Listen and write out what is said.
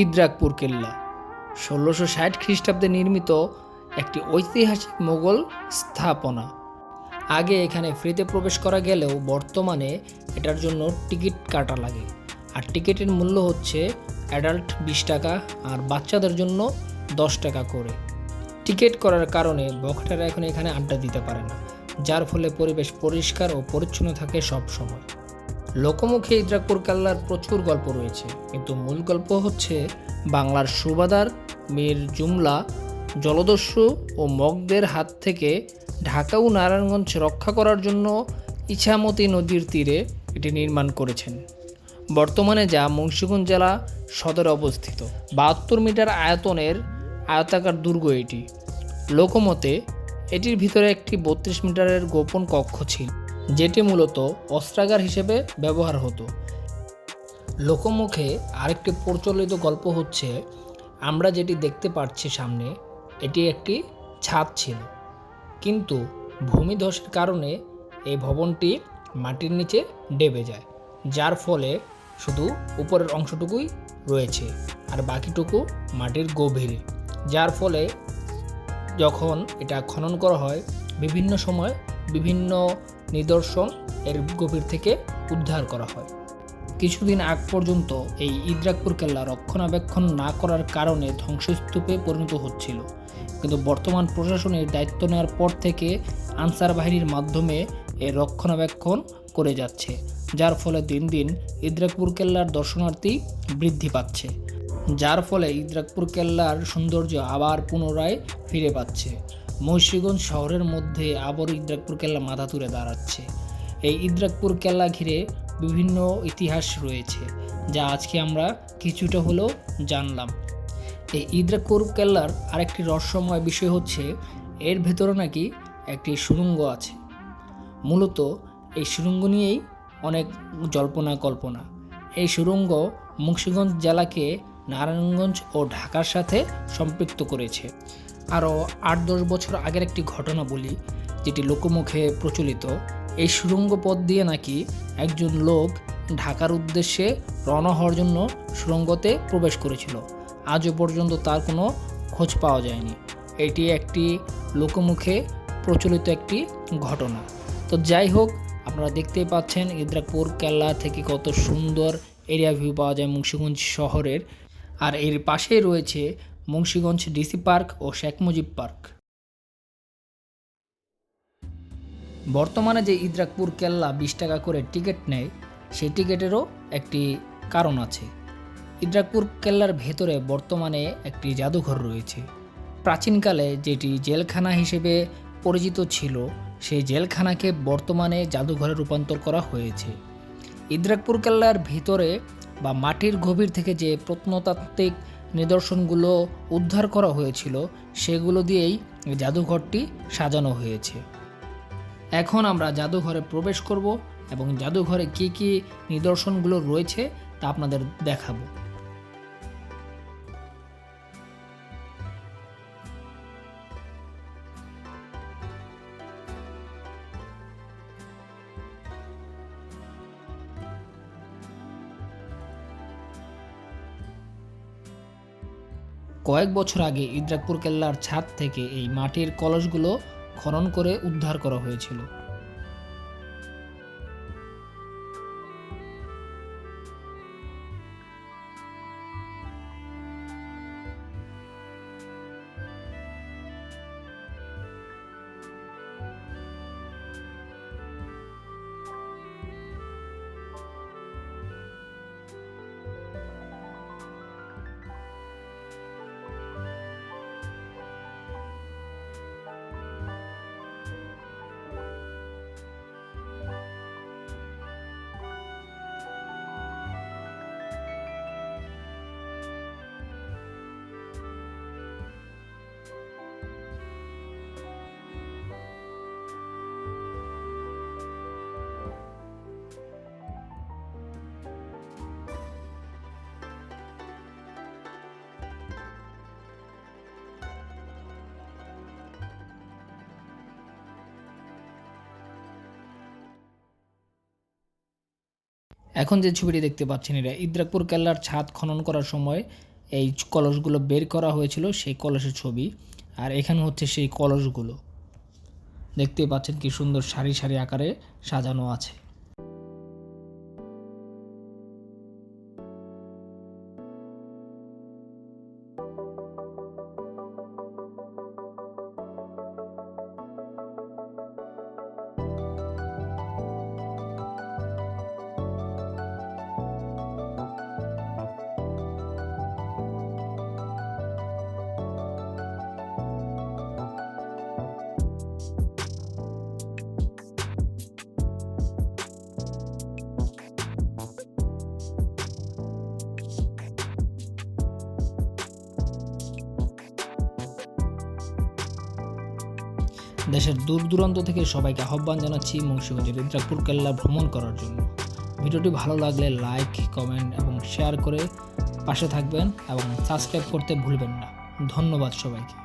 ইদ্রাকপুর কেল্লা ১৬৬০ খ্রিস্টাব্দে নির্মিত একটি ঐতিহাসিক মোগল স্থাপনা। আগে এখানে ফ্রিতে প্রবেশ করা গেলেও বর্তমানে এটার জন্য টিকিট কাটা লাগে। আর টিকিটের মূল্য হচ্ছে অ্যাডাল্ট ২০ টাকা আর বাচ্চাদের জন্য ১০ টাকা করে। টিকিট করার কারণে বখাটেরা এখন এখানে আড্ডা দিতে পারে না, যার ফলে পরিবেশ পরিষ্কার ও পরিচ্ছন্ন থাকে সব সময়। লোকমুখে ইদ্রাকপুর কেল্লার প্রচুর গল্প রয়েছে, কিন্তু মূল গল্প হচ্ছে বাংলার সুবাদার মীর জুমলা জলদস্যু ও মগদের হাত থেকে ঢাকা ও নারায়ণগঞ্জ রক্ষা করার জন্য ইছামতি নদীর তীরে এটি নির্মাণ করেছেন। বর্তমানে যা মুন্সিগঞ্জ জেলা সদরে অবস্থিত। ৭২ মিটার আয়তনের আয়তাকার দুর্গ এটি। লোকমতে এটির ভিতরে একটি ৩২ মিটারের গোপন কক্ষ ছিল, যেটি মূলত অস্ত্রাগার হিসেবে ব্যবহার হতো। লোকমুখে আরেকটি প্রচলিত গল্প হচ্ছে, আমরা যেটি দেখতে পাচ্ছি সামনে, এটি একটি ছাদ ছিল, কিন্তু ভূমিধসের কারণে এই ভবনটি মাটির নিচে ডেবে যায়, যার ফলে শুধু উপরের অংশটুকুই রয়েছে আর বাকিটুকু মাটির গভীরে। যার ফলে যখন এটা খনন করা হয়, বিভিন্ন সময় বিভিন্ন নিদর্শন এর গভীর থেকে উদ্ধার করা হয়। কিছুদিন আগ পর্যন্ত এই ইদ্রাকপুর কেল্লা রক্ষণাবেক্ষণ না করার কারণে ধ্বংসস্তূপে পরিণত হচ্ছিল, কিন্তু বর্তমান প্রশাসনের দায়িত্ব নেওয়ার পর থেকে আনসার বাহিনীর মাধ্যমে এর রক্ষণাবেক্ষণ করে যাচ্ছে, যার ফলে দিন দিন ইদ্রাকপুর কেল্লার দর্শনার্থী বৃদ্ধি পাচ্ছে, যার ফলে ইদ্রাকপুর কেল্লার সৌন্দর্য আবার পুনরায় ফিরে পাচ্ছে। মুন্সিগঞ্জ শহরের মধ্যে আবার ইদ্রাকপুর কেল্লা মাথা তুলে দাঁড়াচ্ছে। এই ইদ্রাকপুর কেল্লা ঘিরে বিভিন্ন ইতিহাস রয়েছে, যা আজকে আমরা কিছুটা হলেও জানলাম। এই ইদ্রাকপুর কেল্লার আরেকটি রহস্যময় বিষয় হচ্ছে, এর ভেতরে নাকি একটি সুড়ঙ্গ আছে। মূলত এই সুড়ঙ্গ নিয়েই অনেক জল্পনা কল্পনা। এই সুড়ঙ্গ মুন্সিগঞ্জ জেলাকে নারায়ণগঞ্জ ও ঢাকার সাথে সম্পৃক্ত করেছে। আরও ৮-১০ বছর আগের একটি ঘটনা বলি, যেটি লোকমুখে প্রচলিত। এই সুড়ঙ্গ পথ দিয়ে নাকি একজন লোক ঢাকার উদ্দেশ্যে রওনা হওয়ার জন্য সুড়ঙ্গতে প্রবেশ করেছিল। আজও পর্যন্ত তার কোনো খোঁজ পাওয়া যায়নি। এটি একটি লোকমুখে প্রচলিত একটি ঘটনা। তো যাই হোক, আপনারা দেখতেই পাচ্ছেন ইদ্রাকপুর কেল্লা থেকে কত সুন্দর এরিয়া ভিউ পাওয়া যায় মুন্সিগঞ্জ শহরের। আর এর পাশেই রয়েছে মুন্সিগঞ্জ ডিসি পার্ক ও শেখ মুজিব পার্ক। বর্তমানে যে ইদ্রাকপুর কেল্লা ২০ টাকা করে টিকিট নেয়, সেই টিকিটেরও একটি কারণ আছে। ইদ্রাকপুর কেল্লার ভেতরে বর্তমানে একটি জাদুঘর রয়েছে। প্রাচীনকালে যেটি জেলখানা হিসেবে পরিচিত ছিল, সেই জেলখানাকে বর্তমানে জাদুঘরে রূপান্তর করা হয়েছে। ইদ্রাকপুর কেল্লার ভিতরে বা মাটির গভীর থেকে যে প্রত্নতাত্ত্বিক নিদর্শনগুলো উদ্ধার করা হয়েছিল, সেগুলো দিয়েই জাদুঘরটি সাজানো হয়েছে। এখন আমরা জাদুঘরে প্রবেশ করব এবং জাদুঘরে কী কী নিদর্শনগুলো রয়েছে তা আপনাদের দেখাবো। কয়েক বছর আগে ইদ্রাকপুর কেল্লার ছাদ থেকে এই মাটির কলসগুলো খনন করে উদ্ধার করা হয়েছিল। এখন যে ছবিটি দেখতে পাচ্ছেন, এটা ইদ্রাকপুর কেল্লার ছাদ খনন করার সময় এই কলসগুলো বের করা হয়েছিল, সেই কলসের ছবি। আর এখানে হচ্ছে সেই কলসগুলো, দেখতেই পাচ্ছেন কি সুন্দর সারি সারি আকারে সাজানো আছে। দেশের দূর দূরান্ত থেকে সবাইকে আহ্বান জানাচ্ছি মুন্সিগঞ্জের ইদ্রাকপুর কেল্লা ভ্রমণ করার জন্য। ভিডিওটি ভালো লাগলে লাইক, কমেন্ট এবং শেয়ার করে পাশে থাকবেন এবং সাবস্ক্রাইব করতে ভুলবেন না। ধন্যবাদ সবাইকে।